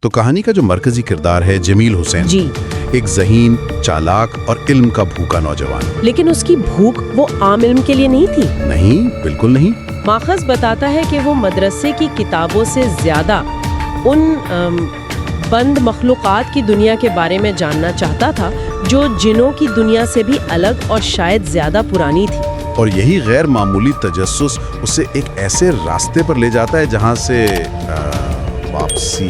تو کہانی کا جو مرکزی کردار ہے جمیل حسین جی، ایک ذہین، چالاک اور علم کا بھوکا نوجوان. لیکن اس کی بھوک وہ عام علم کے لیے نہیں تھی. نہیں، بالکل نہیں. ماخذ بتاتا ہے کہ وہ مدرسے کی کتابوں سے زیادہ ان بند مخلوقات کی دنیا کے بارے میں جاننا چاہتا تھا جو جنوں کی دنیا سے بھی الگ اور شاید زیادہ پرانی تھی. اور یہی غیر معمولی تجسس اسے ایک ایسے راستے پر لے جاتا ہے جہاں سے واپسی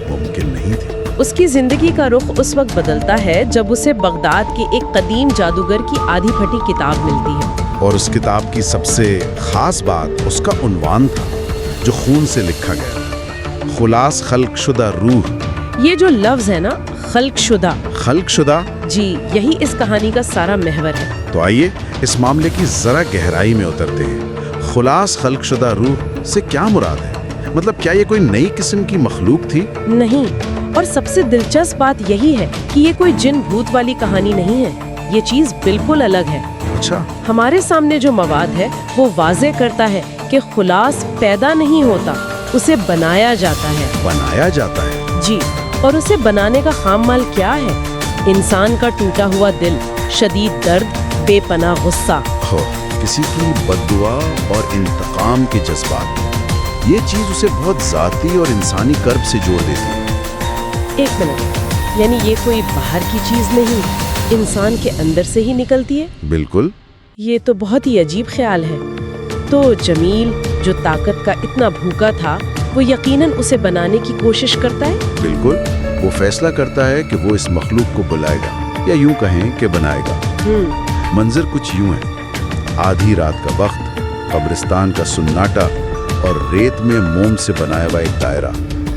ممکن نہیں تھی. اس کی زندگی کا رخ اس وقت بدلتا ہے جب اسے بغداد کے ایک قدیم جادوگر کی آدھی پھٹی کتاب ملتی ہے. اور اس کتاب کی سب سے خاص بات اس کا عنوان تھا جو خون سے لکھا گیا، خلاص خلق شدہ روح. یہ جو لفظ ہے نا، خلق شدہ، جی، یہی اس کہانی کا سارا محور ہے. تو آئیے اس معاملے کی ذرا گہرائی میں اترتے ہیں. خلاص خلق شدہ روح سے کیا مراد ہے؟ مطلب کیا یہ کوئی نئی قسم کی مخلوق تھی؟ نہیں، اور سب سے دلچسپ بات یہی ہے کہ یہ کوئی جن بھوت والی کہانی نہیں ہے. یہ چیز بالکل الگ ہے. اچھا. ہمارے سامنے جو مواد ہے وہ واضح کرتا ہے کہ خلاص پیدا نہیں ہوتا، اسے بنایا جاتا ہے. بنایا جاتا ہے؟ جی، اور اسے بنانے کا خام مال کیا ہے؟ انسان کا ٹوٹا ہوا دل، شدید درد، بے پناہ غصہ، کسی کی بد دعا اور انتقام کے جذبات. یہ چیز اسے بہت ذاتی اور انسانی کرب سے جوڑ دیتی ہے. ایک منٹ، یعنی یہ کوئی باہر کی چیز نہیں، انسان کے اندر سے ہی نکلتی ہے؟ بالکل. یہ تو بہت ہی عجیب خیال ہے. تو جمیل جو طاقت کا اتنا بھوکا تھا، وہ یقیناً اسے بنانے کی کوشش کرتا ہے. بالکل. وہ فیصلہ کرتا ہے کہ وہ اس مخلوق کو بلائے گا، یا یوں کہیں کہ بنائے گا. منظر کچھ یوں ہے: آدھی رات کا وقت، قبرستان کا سناٹا اور ریت میں موم سے بنایا ہوا ایک دائرہ.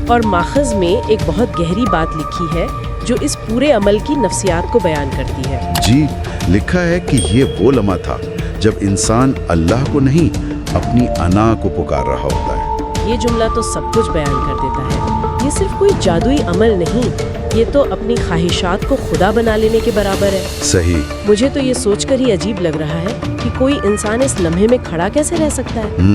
اور ماخذ میں ایک بہت گہری بات لکھی ہے جو اس پورے عمل کی نفسیات کو بیان کرتی ہے. جی، لکھا ہے کہ یہ وہ لمحہ تھا جب انسان اللہ کو نہیں اپنی انا کو پکار رہا ہوتا ہے. یہ جملہ تو سب کچھ بیان کر دیتا ہے. یہ صرف کوئی جادوئی عمل نہیں، یہ تو اپنی خواہشات کو خدا بنا لینے کے برابر ہے. صحیح. مجھے تو یہ سوچ کر ہی عجیب لگ رہا ہے کہ کوئی انسان اس لمحے میں کھڑا کیسے رہ سکتا ہے.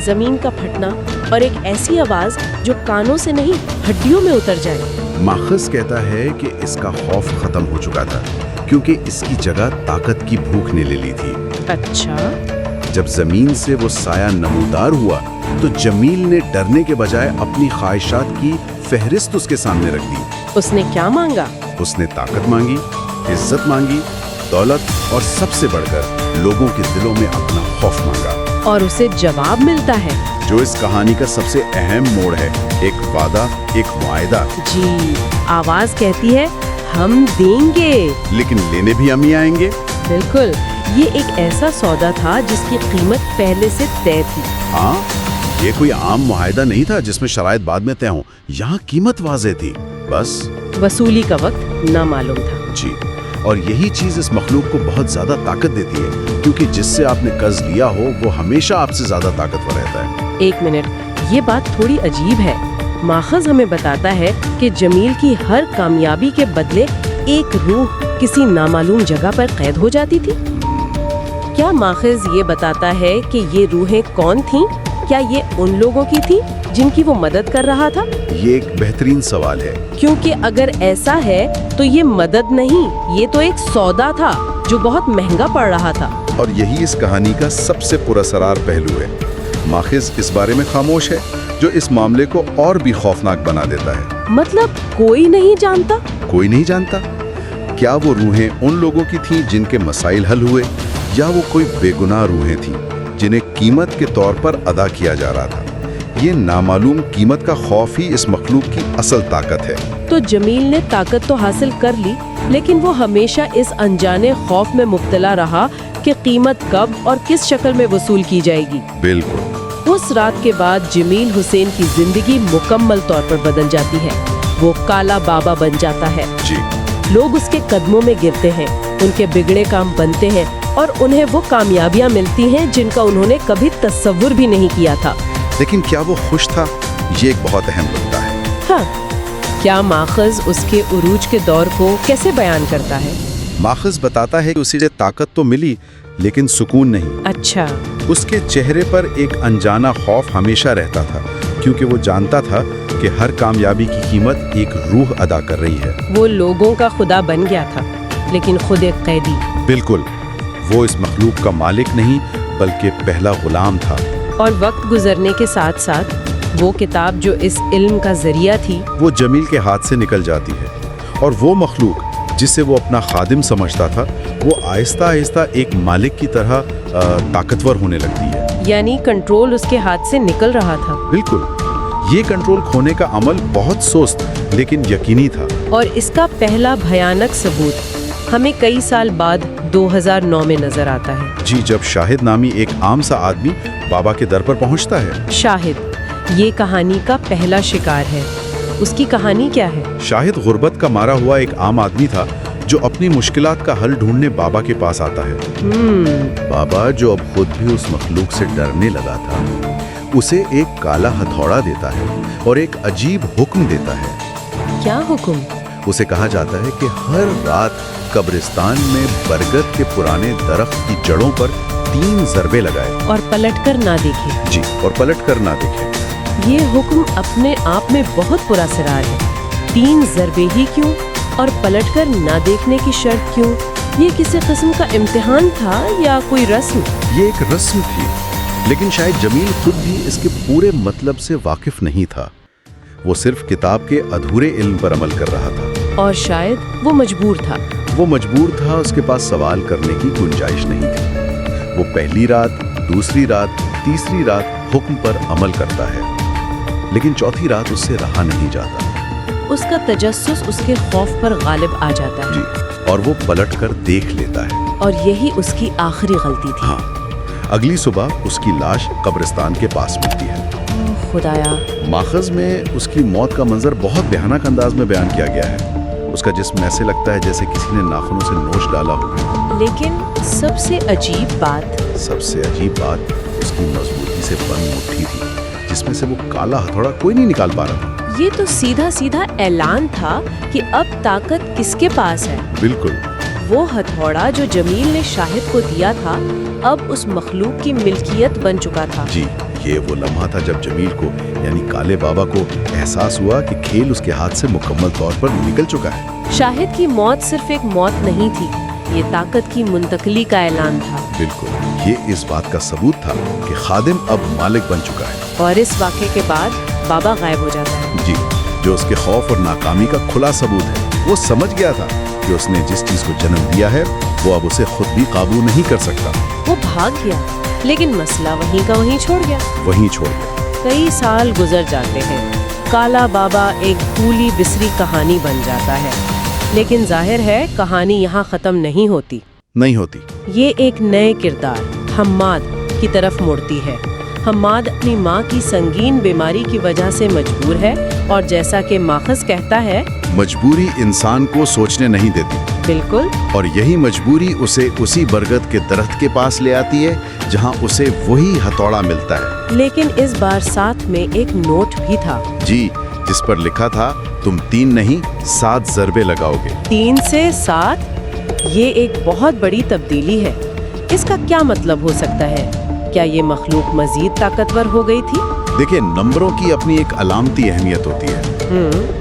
زمین کا پھٹنا اور ایک ایسی آواز جو کانوں سے نہیں ہڈیوں میں اتر جائے. ماخذ کہتا ہے کہ اس کا خوف ختم ہو چکا تھا کیونکہ اس کی جگہ طاقت کی بھوک نے لے لی تھی. اچھا. جب زمین سے وہ سایہ نمودار ہوا تو جمیل نے ڈرنے کے بجائے اپنی خواہشات کی فہرست اس کے سامنے رکھ دی. اس نے کیا مانگا؟ اس نے طاقت مانگی، عزت مانگی، دولت اور سب سے بڑھ کر لوگوں کے دلوں میں اپنا خوف مانگا. اور اسے جواب ملتا ہے جو اس کہانی کا سب سے اہم موڑ ہے، ایک وعدہ، ایک معاہدہ. جی، آواز کہتی ہے ہم دیں گے، لیکن لینے بھی ہم ہی آئیں گے. بالکل. یہ ایک ایسا سودا تھا جس کی قیمت پہلے سے طے تھی. ہاں، یہ کوئی عام معاہدہ نہیں تھا جس میں شرائط بعد میں طے ہوں. یہاں قیمت واضح تھی، بس وصولی کا وقت نامعلوم تھا. جی، اور یہی چیز اس مخلوق کو بہت زیادہ طاقت دیتی ہے کیونکہ جس سے آپ نے قرض لیا ہو وہ ہمیشہ آپ سے زیادہ طاقتور رہتا ہے. ایک منٹ، یہ بات تھوڑی عجیب ہے. ماخذ ہمیں بتاتا ہے کہ جمیل کی ہر کامیابی کے بدلے ایک روح کسی نامعلوم جگہ پر قید ہو جاتی تھی. کیا ماخذ یہ بتاتا ہے کہ یہ روحیں کون تھیں؟ کیا یہ ان لوگوں کی تھی جن کی وہ مدد کر رہا تھا؟ یہ ایک بہترین سوال ہے. کیونکہ اگر ایسا ہے تو یہ مدد نہیں، یہ تو ایک سودا تھا جو بہت مہنگا پڑ رہا تھا. اور یہی اس کہانی کا سب سے پراسرار پہلو ہے. ماخذ اس بارے میں خاموش ہے، جو اس معاملے کو اور بھی خوفناک بنا دیتا ہے. مطلب کوئی نہیں جانتا؟ کوئی نہیں جانتا. کیا وہ روحیں ان لوگوں کی تھیں جن کے مسائل حل ہوئے، یا وہ کوئی بے گناہ روحیں تھیں جنہیں قیمت کے طور پر ادا کیا جا رہا تھا؟ یہ نامعلوم قیمت کا خوف ہی اس مخلوق کی اصل طاقت ہے. تو جمیل نے طاقت تو حاصل کر لی، لیکن وہ ہمیشہ اس انجانے خوف میں مبتلا رہا کہ قیمت کب اور کس شکل میں وصول کی جائے گی. بالکل. اس رات کے بعد جمیل حسین کی زندگی مکمل طور پر بدل جاتی ہے. وہ کالا بابا بن جاتا ہے. جی. لوگ اس کے قدموں میں گرتے ہیں، ان کے بگڑے کام بنتے ہیں اور انہیں وہ کامیابیاں ملتی ہیں جن کا انہوں نے کبھی تصور بھی نہیں کیا تھا. لیکن کیا وہ خوش تھا؟ یہ ایک بہت اہم نکتہ ہے. ہاں. کیا ماخذ اس کے عروج کے دور کو کیسے بیان کرتا ہے؟ ماخذ بتاتا ہے کہ اسے طاقت تو ملی لیکن سکون نہیں. اچھا. اس کے چہرے پر ایک انجانا خوف ہمیشہ رہتا تھا کیونکہ وہ جانتا تھا کہ ہر کامیابی کی قیمت ایک روح ادا کر رہی ہے۔ وہ لوگوں کا خدا بن گیا تھا لیکن خود ایک قیدی۔ بالکل، وہ اس مخلوق کا مالک نہیں بلکہ پہلا غلام تھا۔ اور وقت گزرنے کے ساتھ ساتھ وہ کتاب جو اس علم کا ذریعہ تھی وہ جمیل کے ہاتھ سے نکل جاتی ہے، اور وہ مخلوق جسے وہ اپنا خادم سمجھتا تھا وہ آہستہ آہستہ ایک مالک کی طرح طاقتور ہونے لگتی ہے۔ یعنی کنٹرول اس کے ہاتھ سے نکل رہا تھا۔ بالکل، یہ کنٹرول کھونے کا عمل بہت سست لیکن یقینی تھا۔ اور اس کا پہلا بھیانک ثبوت ہمیں کئی سال بعد 2009 میں نظر آتا ہے۔ جی، جب شاہد نامی ایک عام سا آدمی بابا کے در پر پہنچتا ہے۔ شاہد یہ کہانی کا پہلا شکار ہے۔ اس کی کہانی کیا ہے؟ شاہد غربت کا مارا ہوا ایک عام آدمی تھا جو اپنی مشکلات کا حل ڈھونڈنے بابا کے پاس آتا ہے۔ بابا جو اب خود بھی اس مخلوق سے ڈرنے لگا تھا اسے ایک کالا ہتھوڑا دیتا ہے اور ایک عجیب حکم دیتا ہے۔ کیا حکم؟ اسے کہا جاتا ہے کہ ہر رات قبرستان میں برگد کے پرانے درخت کی جڑوں پر 3 ضربے لگائے اور پلٹ کر نہ دیکھے۔ جی، اور پلٹ کر نہ دیکھے۔ یہ حکم اپنے آپ میں بہت پراسرار ہے۔ 3 ضربے ہی کیوں اور پلٹ کر نہ دیکھنے کی شرط کیوں؟ یہ کسی قسم کا امتحان تھا یا کوئی رسم؟ یہ ایک رسم تھی، لیکن شاید جمیل خود بھی اس کے پورے مطلب سے واقف نہیں تھا۔ وہ صرف کتاب کے ادھورے علم پر عمل کر رہا تھا، اور شاید وہ مجبور تھا۔ اس کے پاس سوال کرنے کی گنجائش نہیں تھی۔ وہ پہلی رات، دوسری رات، تیسری رات حکم پر عمل کرتا ہے، لیکن چوتھی رات اس سے رہا نہیں جاتا۔ اس کا تجسس اس کے خوف پر غالب آ جاتا ہے۔ جی، اور وہ پلٹ کر دیکھ لیتا ہے۔ اور یہی اس کی آخری غلطی تھی۔ ہاں، اگلی صبح اس کی لاش قبرستان کے پاس ملتی ہے۔ خدایا! ماخذ میں اس کی موت کا منظر بہت بھیانک انداز میں بیان کیا گیا ہے۔ اس کا جسم ایسے لگتا ہے جیسے کسی نے ناخنوں سے نوچ ڈالا ہو۔ لیکن سب سے عجیب بات اس کی مضبوطی سے بند مٹھی تھی جس میں سے وہ کالا ہتھوڑا کوئی نہیں نکال پا رہا تھا۔ یہ تو سیدھا اعلان تھا کہ اب طاقت کس کے پاس ہے۔ بالکل، وہ ہتھوڑا جو جمیل نے شاہد کو دیا تھا اب اس مخلوق کی ملکیت بن چکا تھا۔ جی، یہ وہ لمحہ تھا جب جمیل کو یعنی کالے بابا کو احساس ہوا کہ کھیل اس کے ہاتھ سے مکمل طور پر نکل چکا ہے۔ شاہد کی موت صرف ایک موت نہیں تھی، یہ طاقت کی منتقلی کا اعلان تھا۔ بالکل، یہ اس بات کا ثبوت تھا کہ خادم اب مالک بن چکا ہے۔ اور اس واقعے کے بعد بابا غائب ہو جاتا ہے۔ جی، جو اس کے خوف اور ناکامی کا کھلا ثبوت ہے۔ وہ سمجھ گیا تھا کہ اس نے جس چیز کو جنم دیا ہے وہ اب اسے خود بھی قابو نہیں کر سکتا۔ وہ بھاگ گیا لیکن مسئلہ وہیں کا وہیں چھوڑ گیا۔ کئی سال گزر جاتے ہیں، کالا بابا ایک پھولی بسری کہانی بن جاتا ہے، لیکن ظاہر ہے کہانی یہاں ختم نہیں ہوتی۔ یہ ایک نئے کردار حماد کی طرف مڑتی ہے۔ حماد اپنی ماں کی سنگین بیماری کی وجہ سے مجبور ہے، اور جیسا کہ ماخذ کہتا ہے، مجبوری انسان کو سوچنے نہیں دیتی۔ بالکل، اور یہی مجبوری اسے اسی برگد کے درخت کے پاس لے آتی ہے جہاں اسے وہی ہتھوڑا ملتا ہے۔ لیکن اس بار ساتھ میں ایک نوٹ بھی تھا۔ جی، جس پر لکھا تھا تم 3 نہیں 7 ضربے لگاؤ گے۔ 3 سے 7، یہ ایک بہت بڑی تبدیلی ہے۔ اس کا کیا مطلب ہو سکتا ہے؟ کیا یہ مخلوق مزید طاقتور ہو گئی تھی؟ دیکھیں، نمبروں کی اپنی ایک علامتی اہمیت ہوتی ہے۔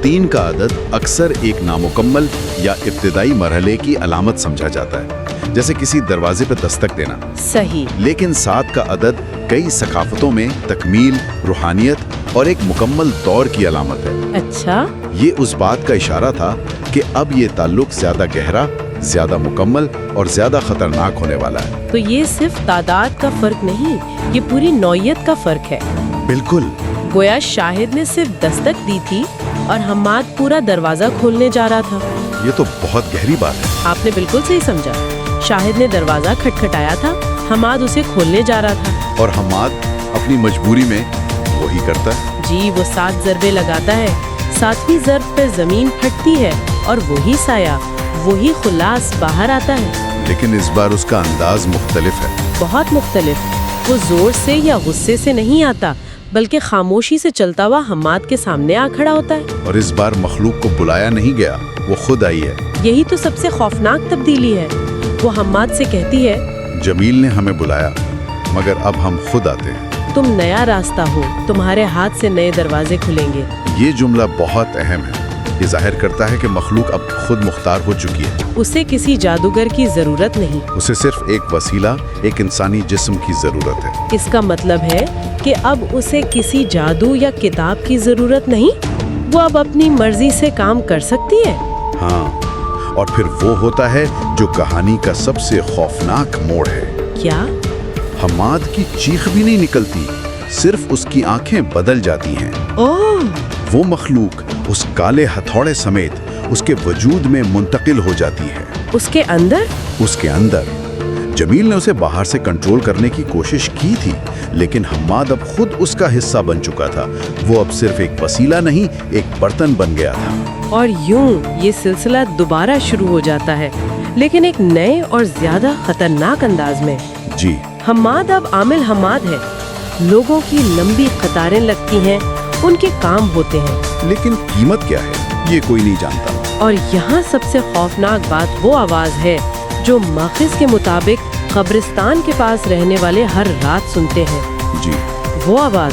3 کا عدد اکثر ایک نامکمل یا ابتدائی مرحلے کی علامت سمجھا جاتا ہے، جیسے کسی دروازے پہ دستک دینا۔ صحیح۔ لیکن 7 کا عدد کئی ثقافتوں میں تکمیل، روحانیت اور ایک مکمل دور کی علامت ہے۔ اچھا، یہ اس بات کا اشارہ تھا کہ اب یہ تعلق زیادہ گہرا، زیادہ مکمل اور زیادہ خطرناک ہونے والا ہے۔ تو یہ صرف تعداد کا فرق نہیں، یہ پوری نوعیت کا فرق ہے۔ بالکل، گویا شاہد نے صرف دستک دی تھی اور حماد پورا دروازہ کھولنے جا رہا تھا۔ یہ تو بہت گہری بات ہے۔ آپ نے بالکل صحیح سمجھا۔ شاہد نے دروازہ کھٹکھٹایا تھا، حماد اسے کھولنے جا رہا تھا، اور حماد اپنی مجبوری میں وہی کرتا ہے۔ جی، وہ 7 ضربے لگاتا ہے۔ 7ویں ضرب پہ زمین پھٹتی ہے اور وہی سایہ، وہی خلاص باہر آتا ہے۔ لیکن اس بار اس کا انداز مختلف ہے۔ بہت مختلف۔ وہ زور سے یا غصے سے نہیں آتا، بلکہ خاموشی سے چلتا ہوا حماد کے سامنے آ کھڑا ہوتا ہے۔ اور اس بار مخلوق کو بلایا نہیں گیا، وہ خود آئی ہے۔ یہی تو سب سے خوفناک تبدیلی ہے۔ وہ حماد سے کہتی ہے، جمیل نے ہمیں بلایا مگر اب ہم خود آتے ہیں۔ تم نیا راستہ ہو، تمہارے ہاتھ سے نئے دروازے کھلیں گے۔ یہ جملہ بہت اہم ہے. یہ ظاہر کرتا ہے کہ مخلوق اب خود مختار ہو چکی ہے. اسے کسی جادوگر کی ضرورت نہیں. اسے صرف ایک وسیلہ، ایک انسانی جسم کی ضرورت ہے. اس کا مطلب ہے کہ اب اسے کسی جادو یا کتاب کی ضرورت نہیں. وہ اب اپنی مرضی سے کام کر سکتی ہے. ہاں، اور پھر وہ ہوتا ہے جو کہانی کا سب سے خوفناک موڑ ہے. کیا؟ حماد کی چیخ بھی نہیں نکلتی، صرف اس کی آنکھیں بدل جاتی ہیں. اوہ! وہ مخلوق اس کالے ہتھوڑے سمیت اس کے وجود میں منتقل ہو جاتی ہے. اس کے اندر؟ اس کے اندر. جمیل نے اسے باہر سے کنٹرول کرنے کی کوشش کی تھی، لیکن حماد اب خود اس کا حصہ بن چکا تھا. وہ اب صرف ایک وسیلہ نہیں، ایک برتن بن گیا تھا. اور یوں یہ سلسلہ دوبارہ شروع ہو جاتا ہے، لیکن ایک نئے اور زیادہ خطرناک انداز میں. جی. حماد اب عامل حماد ہے. لوگوں کی لمبی قطاریں لگتی ہیں، ان کے کام ہوتے ہیں، لیکن قیمت کیا ہے یہ کوئی نہیں جانتا. اور یہاں سب سے خوفناک بات وہ آواز ہے جو ماخذ کے مطابق قبرستان کے پاس رہنے والے ہر رات سنتے ہیں. جی. وہ آواز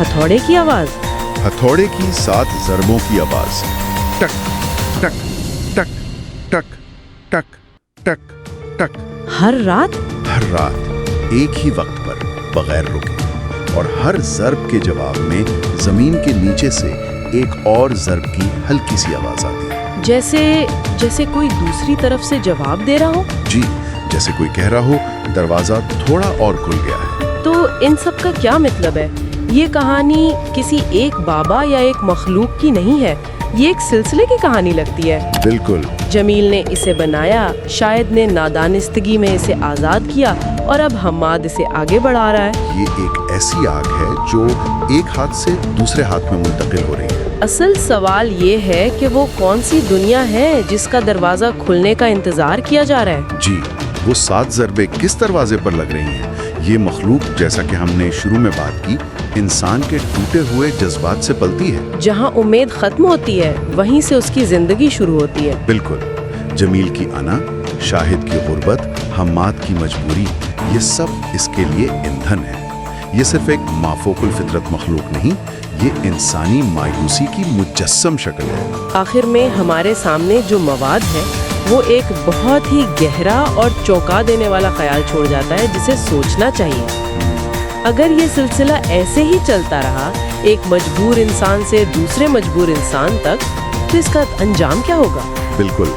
ہتھوڑے کی آواز. ہتھوڑے کی 7 ضربوں کی آواز. ٹک ٹک ٹک ٹک ٹک ٹک ٹک. ہر رات؟ ہر رات ایک ہی وقت پر، بغیر رکے. اور ہر ضرب کے جواب میں زمین کے نیچے سے ایک اور ضرب کی ہلکی سی آواز آتی ہے. جیسے کوئی دوسری طرف سے جواب دے رہا ہو. جی، جیسے کوئی کہہ رہا ہو دروازہ تھوڑا اور کھل گیا ہے. تو ان سب کا کیا مطلب ہے؟ یہ کہانی کسی ایک بابا یا ایک مخلوق کی نہیں ہے، یہ ایک سلسلے کی کہانی لگتی ہے. بالکل. جمیل نے اسے بنایا، شاید نے نادانستگی میں اسے آزاد کیا، اور اب حماد اسے آگے بڑھا رہا ہے. یہ ایک ایسی آگ ہے جو ایک ہاتھ سے دوسرے ہاتھ میں منتقل ہو رہی ہے. اصل سوال یہ ہے کہ وہ کون سی دنیا ہے جس کا دروازہ کھلنے کا انتظار کیا جا رہا ہے. جی، وہ 7 ضربیں کس دروازے پر لگ رہی ہیں؟ یہ مخلوق، جیسا کہ ہم نے شروع میں بات کی، انسان کے ٹوٹے ہوئے جذبات سے پلتی ہے. جہاں امید ختم ہوتی ہے وہیں سے اس کی زندگی شروع ہوتی ہے. بالکل. جمیل کی انا، شاہد کی غربت، حماد کی مجبوری، یہ سب اس کے لیے ایندھن ہے. یہ صرف ایک مافوق الفطرت مخلوق نہیں، یہ انسانی مایوسی کی مجسم شکل ہے. آخر میں ہمارے سامنے جو مواد ہے وہ ایک بہت ہی گہرا اور چونکا دینے والا خیال چھوڑ جاتا ہے جسے سوچنا چاہیے. اگر یہ سلسلہ ایسے ہی چلتا رہا، ایک مجبور انسان سے دوسرے مجبور انسان تک، تو اس کا انجام کیا ہوگا؟ بالکل.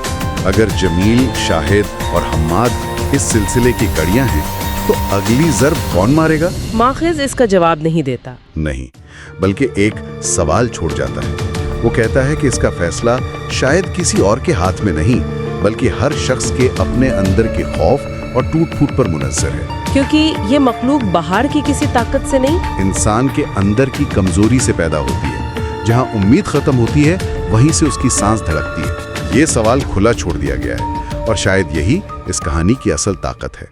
اگر جمیل، شاہد اور حماد اس سلسلے کی کڑیاں ہیں تو اگلی ضرب کون مارے گا؟ ماخذ اس کا جواب نہیں دیتا. نہیں، بلکہ ایک سوال چھوڑ جاتا ہے. وہ کہتا ہے کہ اس کا فیصلہ شاید کسی اور کے ہاتھ میں نہیں، بلکہ ہر شخص کے اپنے اندر کے خوف اور ٹوٹ پھوٹ پر منحصر ہے. کیونکہ یہ مخلوق باہر کی کسی طاقت سے نہیں، انسان کے اندر کی کمزوری سے پیدا ہوتی ہے. جہاں امید ختم ہوتی ہے وہیں سے اس کی سانس دھڑکتی ہے. یہ سوال کھلا چھوڑ دیا گیا ہے، اور شاید یہی اس کہانی کی اصل طاقت ہے.